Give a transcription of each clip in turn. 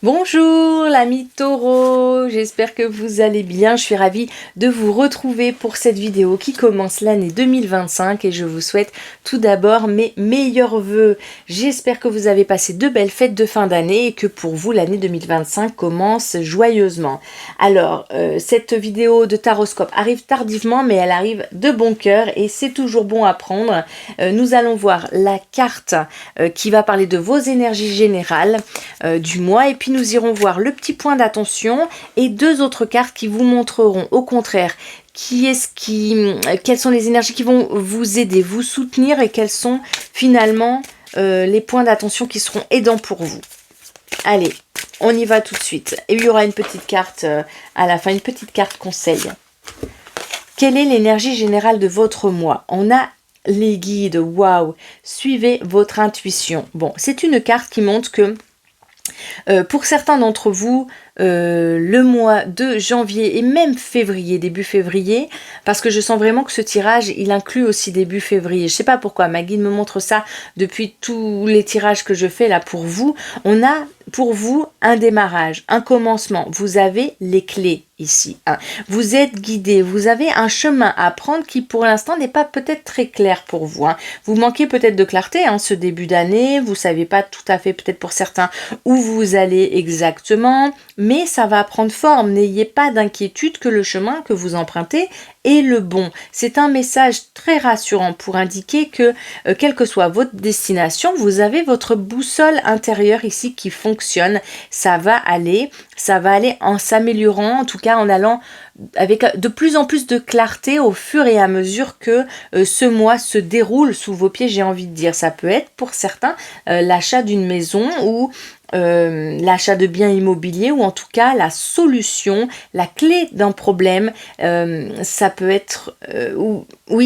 Bonjour l'ami Taureau, j'espère que vous allez bien. Je suis ravie de vous retrouver pour cette vidéo qui commence l'année 2025 et je vous souhaite tout d'abord mes meilleurs vœux. J'espère que vous avez passé de belles fêtes de fin d'année et que pour vous l'année 2025 commence joyeusement. Alors, cette vidéo de taroscope arrive tardivement mais elle arrive de bon cœur et c'est toujours bon à prendre. Nous allons voir la carte qui va parler de vos énergies générales du mois et puis nous irons voir le petit point d'attention et deux autres cartes qui vous montreront au contraire quelles sont les énergies qui vont vous aider, vous soutenir et quels sont finalement les points d'attention qui seront aidants pour vous. Allez, on y va tout de suite. Et il y aura une petite carte à la fin, une petite carte conseil. Quelle est l'énergie générale de votre mois? On a les guides, waouh! Suivez votre intuition. Bon, c'est une carte qui montre que pour certains d'entre vous, le mois de janvier et même février, début février, parce que je sens vraiment que ce tirage, il inclut aussi début février. Je sais pas pourquoi, ma guide me montre ça depuis tous les tirages que je fais là pour vous. On a pour vous un démarrage, un commencement. Vous avez les clés ici. Hein. Vous êtes guidé, vous avez un chemin à prendre qui pour l'instant n'est pas peut-être très clair pour vous. Hein. Vous manquez peut-être de clarté ce début d'année, vous savez pas tout à fait peut-être pour certains où vous allez exactement, mais ça va prendre forme. N'ayez pas d'inquiétude que le chemin que vous empruntez est le bon. C'est un message très rassurant pour indiquer que quelle que soit votre destination, vous avez votre boussole intérieure ici qui fonctionne. Ça va aller en s'améliorant, en tout cas en allant avec de plus en plus de clarté au fur et à mesure que ce mois se déroule sous vos pieds, j'ai envie de dire. Ça peut être pour certains l'achat d'une maison ou l'achat de biens immobiliers ou en tout cas la solution, la clé d'un problème. Ça peut être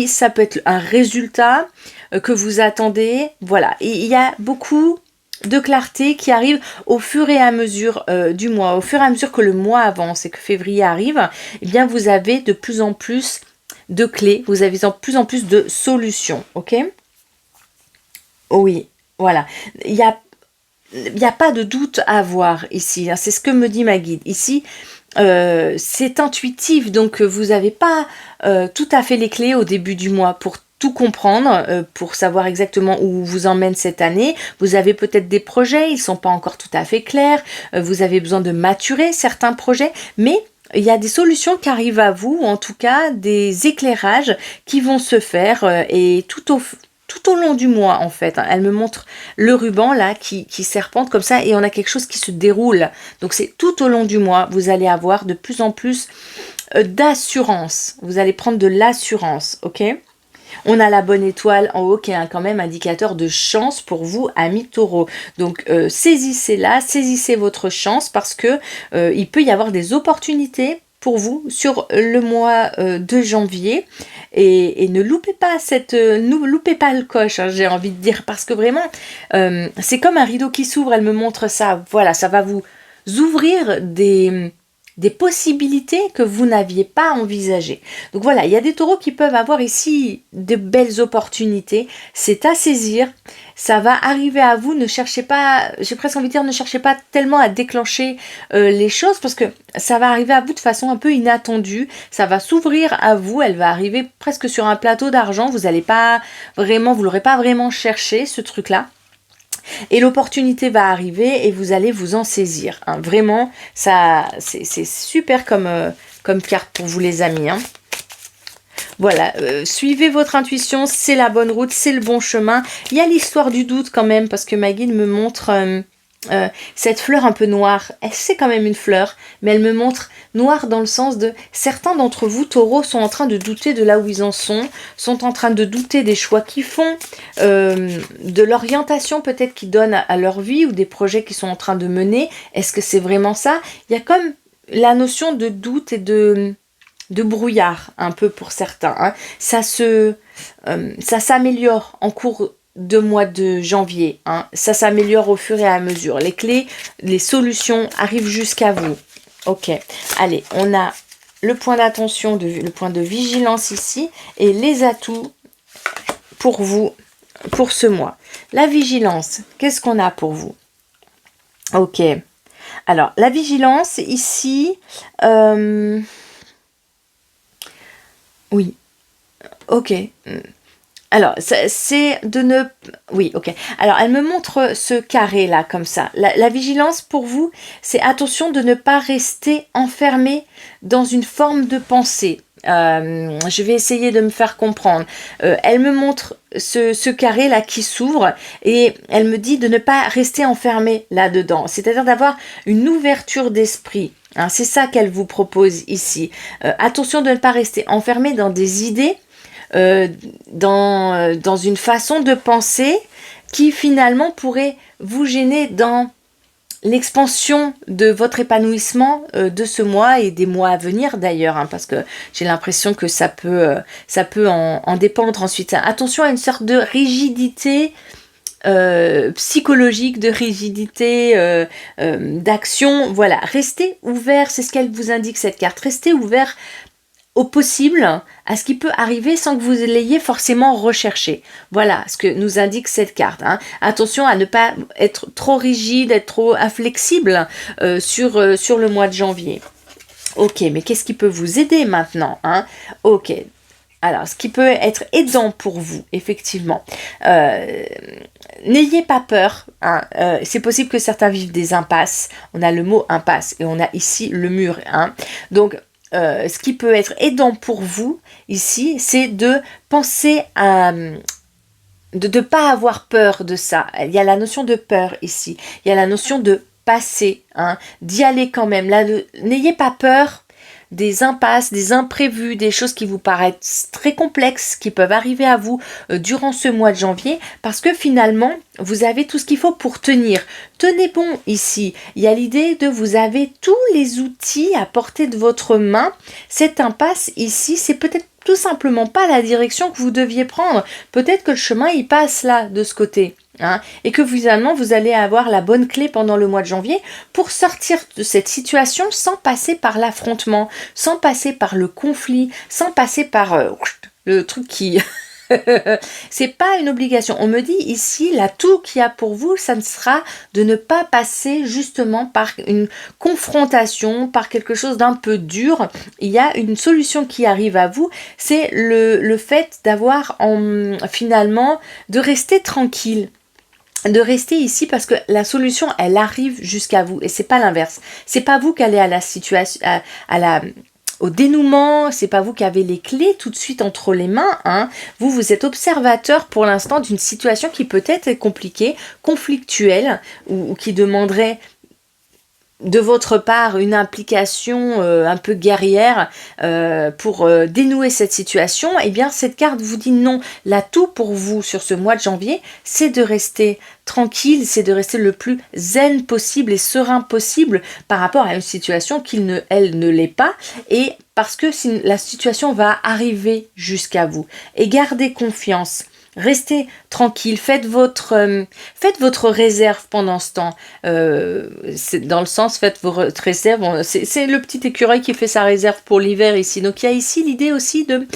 ça peut être un résultat que vous attendez. Voilà, et il y a beaucoup de clarté qui arrive au fur et à mesure du mois, au fur et à mesure que le mois avance et que février arrive. Eh bien vous avez de plus en plus de clés, vous avez de plus en plus de solutions, ok? Oui, voilà, il n'y a pas de doute à avoir ici, c'est ce que me dit ma guide. Ici, c'est intuitif, donc vous n'avez pas tout à fait les clés au début du mois pour tout comprendre, pour savoir exactement où vous emmène cette année. Vous avez peut-être des projets, ils ne sont pas encore tout à fait clairs, vous avez besoin de maturer certains projets, mais il y a des solutions qui arrivent à vous, ou en tout cas des éclairages qui vont se faire et tout au long du mois en fait. Elle me montre le ruban là qui serpente comme ça et on a quelque chose qui se déroule. Donc c'est tout au long du mois, vous allez avoir de plus en plus d'assurance. Vous allez prendre de l'assurance, ok? On a la bonne étoile en haut qui est quand même indicateur de chance pour vous, amis taureaux. Donc saisissez-la, saisissez votre chance parce que il peut y avoir des opportunités pour vous sur le mois de janvier et ne loupez pas ne loupez pas le coche, j'ai envie de dire, parce que vraiment c'est comme un rideau qui s'ouvre. Elle me montre ça, voilà, ça va vous ouvrir des possibilités que vous n'aviez pas envisagées. Donc voilà, il y a des taureaux qui peuvent avoir ici de belles opportunités, c'est à saisir, ça va arriver à vous, ne cherchez pas, j'ai presque envie de dire, ne cherchez pas tellement à déclencher les choses parce que ça va arriver à vous de façon un peu inattendue, ça va s'ouvrir à vous, elle va arriver presque sur un plateau d'argent, vous l'aurez pas vraiment cherché ce truc-là. Et l'opportunité va arriver et vous allez vous en saisir. Hein. Vraiment, ça, c'est super comme carte pour vous les amis. Hein. Voilà, suivez votre intuition, c'est la bonne route, c'est le bon chemin. Il y a l'histoire du doute quand même parce que ma guide me montre cette fleur un peu noire. C'est quand même une fleur, mais elle me montre noire dans le sens de certains d'entre vous, taureaux, sont en train de douter de là où ils en sont en train de douter des choix qu'ils font, de l'orientation peut-être qu'ils donnent à leur vie ou des projets qu'ils sont en train de mener. Est-ce que c'est vraiment ça? Il y a comme la notion de doute et de brouillard un peu pour certains. Hein. Ça s'améliore en cours de mois de janvier. Hein. Ça s'améliore au fur et à mesure. Les clés, les solutions arrivent jusqu'à vous. Ok, allez, on a le point d'attention, le point de vigilance ici et les atouts pour vous, pour ce mois. La vigilance, qu'est-ce qu'on a pour vous? Ok, Alors, la vigilance, ici, oui, ok. Alors, c'est de ne... Oui, ok. Alors, elle me montre ce carré-là, comme ça. La vigilance, pour vous, c'est attention de ne pas rester enfermé dans une forme de pensée. Je vais essayer de me faire comprendre. Elle me montre ce carré-là qui s'ouvre et elle me dit de ne pas rester enfermé là-dedans. C'est-à-dire d'avoir une ouverture d'esprit. Hein, c'est ça qu'elle vous propose ici. Attention de ne pas rester enfermé dans des idées, dans une façon de penser qui finalement pourrait vous gêner dans l'expansion de votre épanouissement de ce mois et des mois à venir d'ailleurs, hein, parce que j'ai l'impression que ça peut en dépendre ensuite. Attention à une sorte de rigidité psychologique, de rigidité d'action. Voilà, restez ouvert, c'est ce qu'elle vous indique cette carte. Restez ouvert au possible, à ce qui peut arriver sans que vous l'ayez forcément recherché. Voilà ce que nous indique cette carte. Hein. Attention à ne pas être trop rigide, être trop inflexible sur le mois de janvier. Ok, mais qu'est-ce qui peut vous aider maintenant, hein? Ok. Alors, ce qui peut être aidant pour vous, effectivement, n'ayez pas peur. Hein, c'est possible que certains vivent des impasses. On a le mot impasse et on a ici le mur. Hein. Donc, ce qui peut être aidant pour vous ici, c'est de penser à... de ne pas avoir peur de ça. Il y a la notion de peur ici. Il y a la notion de passer, hein, d'y aller quand même. Là, n'ayez pas peur des impasses, des imprévus, des choses qui vous paraissent très complexes, qui peuvent arriver à vous durant ce mois de janvier, parce que finalement, vous avez tout ce qu'il faut pour tenir. Tenez bon ici. Il y a l'idée de vous avez tous les outils à portée de votre main. Cette impasse ici, c'est peut-être tout simplement pas la direction que vous deviez prendre. Peut-être que le chemin, il passe là, de ce côté. Hein, et que finalement vous allez avoir la bonne clé pendant le mois de janvier pour sortir de cette situation sans passer par l'affrontement, sans passer par le conflit, sans passer par le truc qui... C'est pas une obligation. On me dit ici, l'atout qu'il y a pour vous, ça ne sera de ne pas passer justement par une confrontation, par quelque chose d'un peu dur. Il y a une solution qui arrive à vous, c'est le fait d'avoir finalement de rester tranquille. De rester ici parce que la solution elle arrive jusqu'à vous et c'est pas l'inverse. C'est pas vous qui allez à la situation, au dénouement, c'est pas vous qui avez les clés tout de suite entre les mains. Hein. Vous êtes observateur pour l'instant d'une situation qui peut-être est compliquée, conflictuelle ou qui demanderait de votre part une implication un peu guerrière pour dénouer cette situation, eh bien cette carte vous dit non. L'atout pour vous sur ce mois de janvier, c'est de rester tranquille, c'est de rester le plus zen possible et serein possible par rapport à une situation elle ne l'est pas, et parce que la situation va arriver jusqu'à vous. Et gardez confiance. Restez tranquille, faites votre réserve pendant ce temps. C'est dans le sens, faites votre réserve. C'est le petit écureuil qui fait sa réserve pour l'hiver ici. Donc il y a ici l'idée aussi de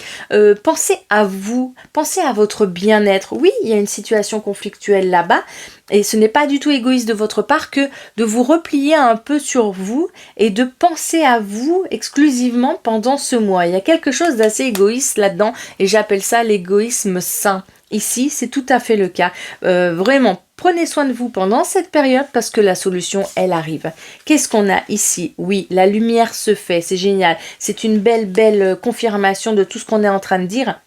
penser à vous, penser à votre bien-être. Oui, il y a une situation conflictuelle là-bas. Et ce n'est pas du tout égoïste de votre part que de vous replier un peu sur vous et de penser à vous exclusivement pendant ce mois. Il y a quelque chose d'assez égoïste là-dedans et j'appelle ça l'égoïsme sain. Ici, c'est tout à fait le cas. Vraiment, prenez soin de vous pendant cette période parce que la solution, elle arrive. Qu'est-ce qu'on a ici? Oui, la lumière se fait, c'est génial. C'est une belle confirmation de tout ce qu'on est en train de dire.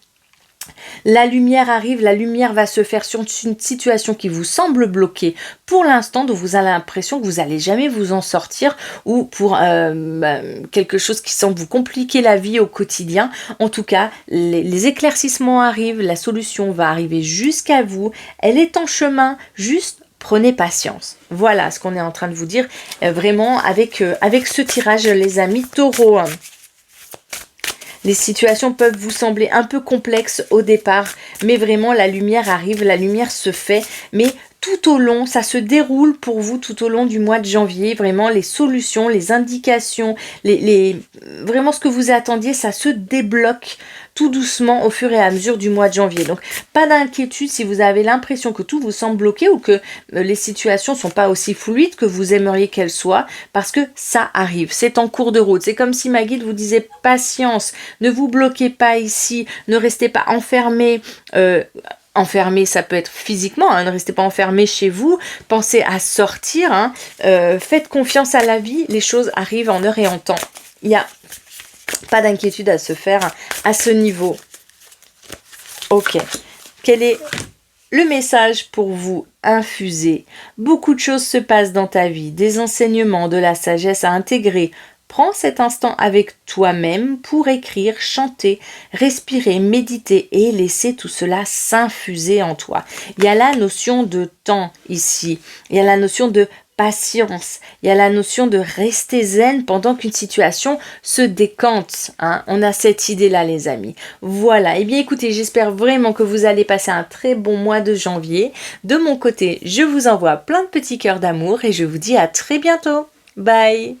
La lumière arrive, la lumière va se faire sur une situation qui vous semble bloquée pour l'instant, dont vous avez l'impression que vous n'allez jamais vous en sortir, ou pour quelque chose qui semble vous compliquer la vie au quotidien. En tout cas, les éclaircissements arrivent, la solution va arriver jusqu'à vous, elle est en chemin, juste prenez patience. Voilà ce qu'on est en train de vous dire vraiment avec ce tirage, les amis taureaux. Les situations peuvent vous sembler un peu complexes au départ, mais vraiment la lumière arrive, la lumière se fait, mais tout au long, ça se déroule pour vous tout au long du mois de janvier. Vraiment, les solutions, les indications, vraiment ce que vous attendiez, ça se débloque tout doucement au fur et à mesure du mois de janvier. Donc, pas d'inquiétude si vous avez l'impression que tout vous semble bloqué ou que les situations ne sont pas aussi fluides que vous aimeriez qu'elles soient, parce que ça arrive, c'est en cours de route. C'est comme si ma guide vous disait patience, ne vous bloquez pas ici, ne restez pas enfermé. Enfermé, ça peut être physiquement, hein, ne restez pas enfermé chez vous, pensez à sortir, hein, faites confiance à la vie, les choses arrivent en heure et en temps. Il n'y a pas d'inquiétude à se faire à ce niveau. Ok, quel est le message pour vous infusé? Beaucoup de choses se passent dans ta vie, des enseignements, de la sagesse à intégrer. Prends cet instant avec toi-même pour écrire, chanter, respirer, méditer et laisser tout cela s'infuser en toi. Il y a la notion de temps ici, il y a la notion de patience, il y a la notion de rester zen pendant qu'une situation se décante. Hein. On a cette idée-là, les amis. Voilà, et bien écoutez, j'espère vraiment que vous allez passer un très bon mois de janvier. De mon côté, je vous envoie plein de petits cœurs d'amour et je vous dis à très bientôt. Bye!